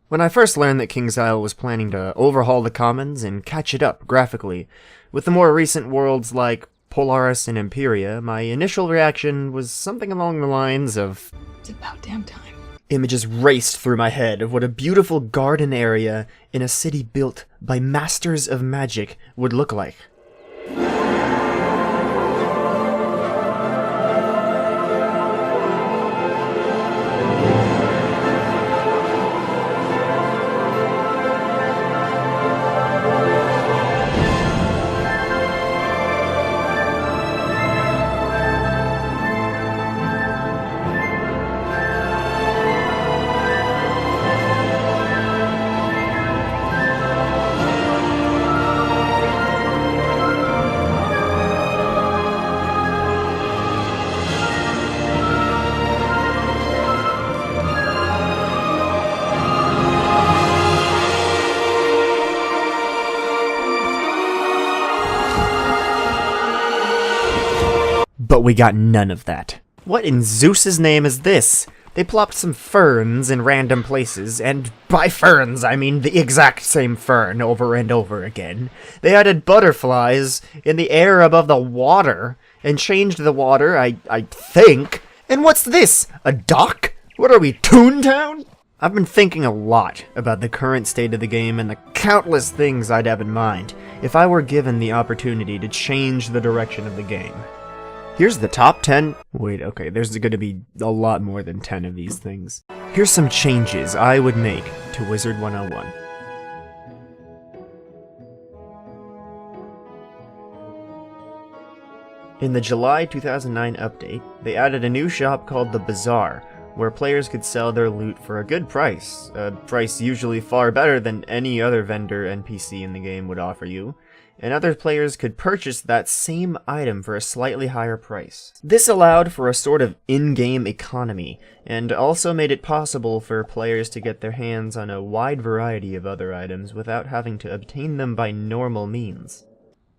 When I first learned that KingsIsle was planning to overhaul the Commons and catch it up graphically, with the more recent worlds like Polaris and Imperia, my initial reaction was something along the lines of, "It's about damn time." Images raced through my head of what a beautiful garden area in a city built by masters of magic would look like. But we got none of that. What in Zeus's name is this? They plopped some ferns in random places, and by ferns I mean the exact same fern over and over again. They added butterflies in the air above the water, and changed the water, I think. And what's this? A dock? What are we, Toontown? I've been thinking a lot about the current state of the game and the countless things I'd have in mind if I were given the opportunity to change the direction of the game. Here's the top 10... Wait, okay, there's going to be a lot more than 10 of these things. Here's some changes I would make to Wizard101. In the July 2009 update, they added a new shop called the Bazaar, where players could sell their loot for a good price, a price usually far better than any other vendor NPC in the game would offer you, and other players could purchase that same item for a slightly higher price. This allowed for a sort of in-game economy, and also made it possible for players to get their hands on a wide variety of other items without having to obtain them by normal means.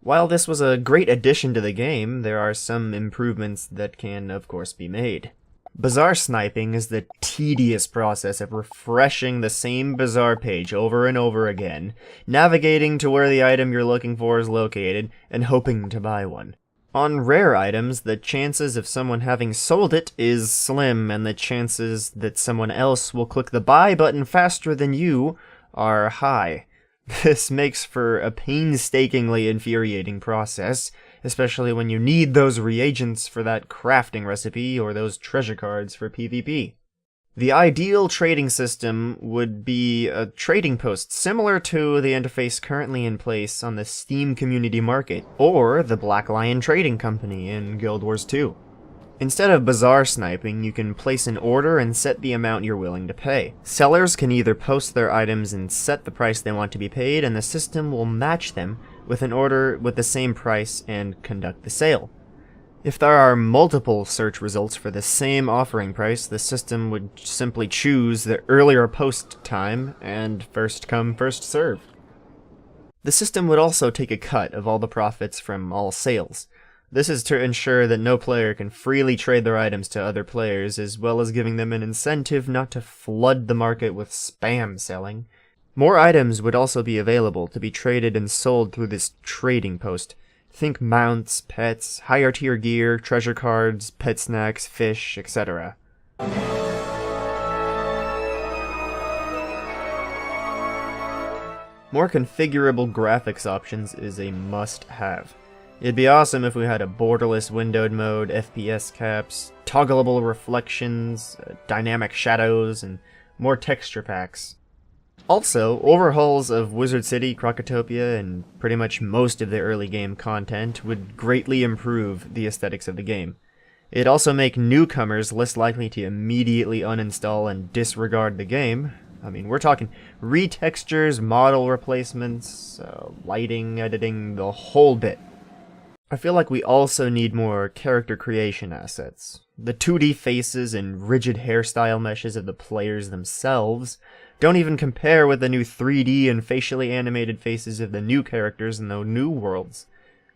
While this was a great addition to the game, there are some improvements that can, of course, be made. Bazaar sniping is the tedious process of refreshing the same Bazaar page over and over again, navigating to where the item you're looking for is located, and hoping to buy one. On rare items, the chances of someone having sold it is slim, and the chances that someone else will click the buy button faster than you are high. This makes for a painstakingly infuriating process, especially when you need those reagents for that crafting recipe or those treasure cards for PvP. The ideal trading system would be a trading post similar to the interface currently in place on the Steam Community Market, or the Black Lion Trading Company in Guild Wars 2. Instead of bazaar sniping, you can place an order and set the amount you're willing to pay. Sellers can either post their items and set the price they want to be paid, and the system will match them with an order with the same price and conduct the sale. If there are multiple search results for the same offering price, the system would simply choose the earlier post time and first come, first serve. The system would also take a cut of all the profits from all sales. This is to ensure that no player can freely trade their items to other players, as well as giving them an incentive not to flood the market with spam selling. More items would also be available to be traded and sold through this trading post. Think mounts, pets, higher tier gear, treasure cards, pet snacks, fish, etc. More configurable graphics options is a must-have. It'd be awesome if we had a borderless windowed mode, FPS caps, toggleable reflections, dynamic shadows, and more texture packs. Also, overhauls of Wizard City, Crocotopia, and pretty much most of the early game content would greatly improve the aesthetics of the game. It'd also make newcomers less likely to immediately uninstall and disregard the game. I mean, we're talking retextures, model replacements, lighting, editing, the whole bit. I feel like we also need more character creation assets. The 2D faces and rigid hairstyle meshes of the players themselves don't even compare with the new 3D and facially animated faces of the new characters in the new worlds.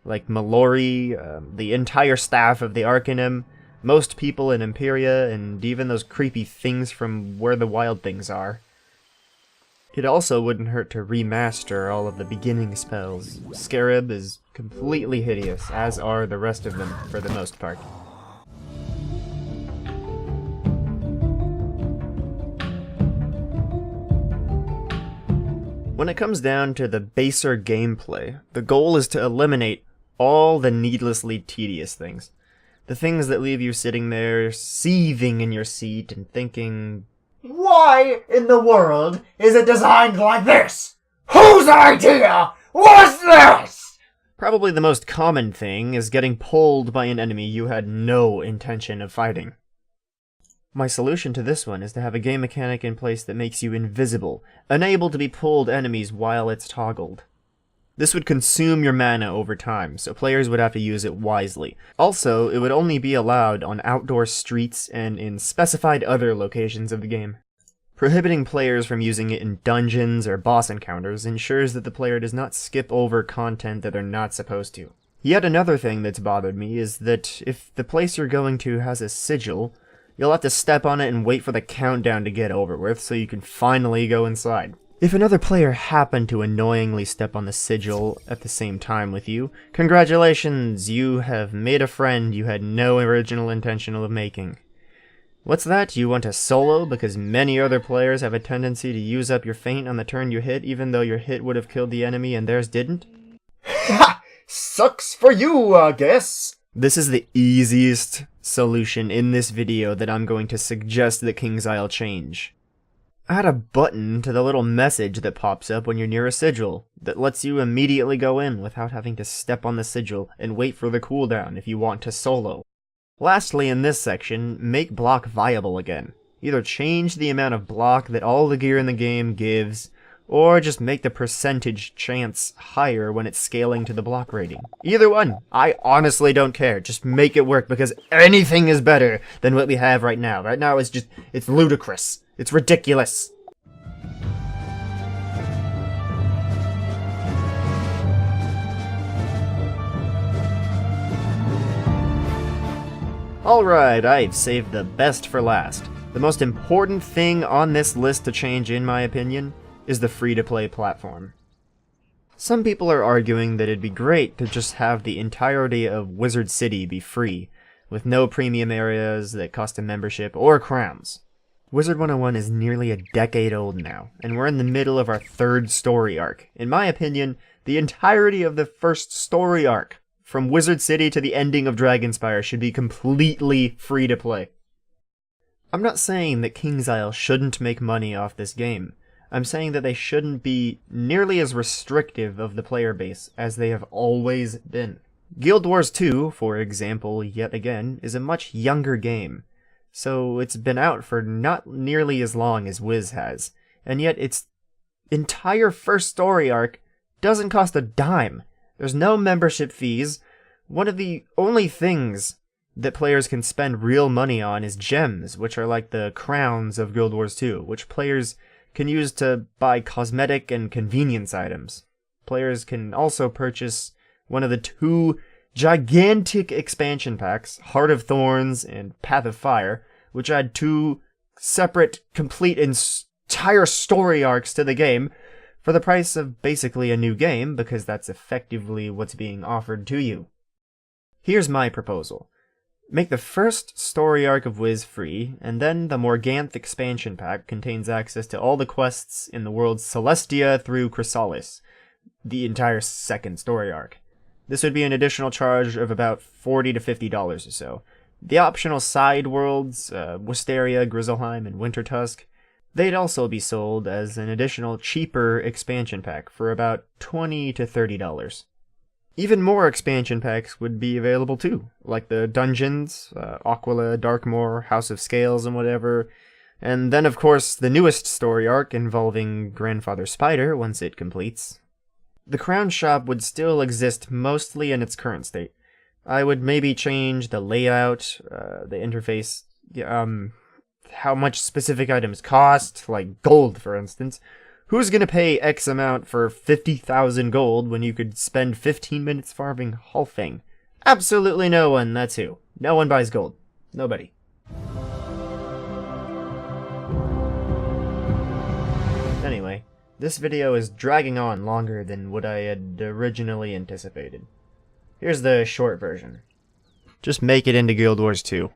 Like Mallory, the entire staff of the Arcanum, most people in Imperia, and even those creepy things from Where the Wild Things Are. It also wouldn't hurt to remaster all of the beginning spells. Scarab is completely hideous, as are the rest of them for the most part. When it comes down to the baser gameplay, the goal is to eliminate all the needlessly tedious things. The things that leave you sitting there, seething in your seat and thinking, why in the world is it designed like this? Whose idea was this? Probably the most common thing is getting pulled by an enemy you had no intention of fighting. My solution to this one is to have a game mechanic in place that makes you invisible, unable to be pulled enemies while it's toggled. This would consume your mana over time, so players would have to use it wisely. Also, it would only be allowed on outdoor streets and in specified other locations of the game. Prohibiting players from using it in dungeons or boss encounters ensures that the player does not skip over content that they're not supposed to. Yet another thing that's bothered me is that if the place you're going to has a sigil, you'll have to step on it and wait for the countdown to get over with so you can finally go inside. If another player happened to annoyingly step on the sigil at the same time with you, congratulations, you have made a friend you had no original intention of making. What's that? You want to solo because many other players have a tendency to use up your feint on the turn you hit even though your hit would have killed the enemy and theirs didn't? Ha! Sucks for you, I guess. This is the easiest solution in this video that I'm going to suggest that KingsIsle change. Add a button to the little message that pops up when you're near a sigil that lets you immediately go in without having to step on the sigil and wait for the cooldown if you want to solo. Lastly, in this section, make block viable again. Either change the amount of block that all the gear in the game gives, or just make the percentage chance higher when it's scaling to the block rating. Either one, I honestly don't care. Just make it work because anything is better than what we have right now. Right now it's ludicrous. It's ridiculous. Alright, I've saved the best for last. The most important thing on this list to change, in my opinion, is the free-to-play platform. Some people are arguing that it'd be great to just have the entirety of Wizard City be free, with no premium areas that cost a membership or crowns. Wizard101 is nearly a decade old now, and we're in the middle of our third story arc. In my opinion, the entirety of the first story arc, from Wizard City to the ending of Dragonspire, should be completely free to play. I'm not saying that KingsIsle shouldn't make money off this game. I'm saying that they shouldn't be nearly as restrictive of the player base as they have always been. Guild Wars 2, for example, yet again, is a much younger game, so it's been out for not nearly as long as Wiz has, and yet its entire first story arc doesn't cost a dime. There's no membership fees. One of the only things that players can spend real money on is gems, which are like the crowns of Guild Wars 2, which players can use to buy cosmetic and convenience items. Players can also purchase one of the two gigantic expansion packs, Heart of Thorns and Path of Fire, which add two separate, complete, entire story arcs to the game for the price of basically a new game, because that's effectively what's being offered to you. Here's my proposal. Make the first story arc of Wiz free, and then the Morganth expansion pack contains access to all the quests in the worlds Celestia through Chrysalis, the entire second story arc. This would be an additional charge of about $40 to $50 or so. The optional side worlds, Wisteria, Grizzleheim, and Wintertusk, they'd also be sold as an additional cheaper expansion pack for about $20 to $30. Even more expansion packs would be available too, like the Dungeons, Aquila, Darkmoor, House of Scales, and whatever. And then, of course, the newest story arc involving Grandfather Spider once it completes. The Crown Shop would still exist mostly in its current state. I would maybe change the layout, the interface, how much specific items cost, like gold, for instance. Who's gonna pay X amount for 50,000 gold when you could spend 15 minutes farming Hulfing? Absolutely no one, that's who. No one buys gold. Nobody. Anyway, This video is dragging on longer than what I had originally anticipated. Here's the short version. Just make it into Guild Wars 2.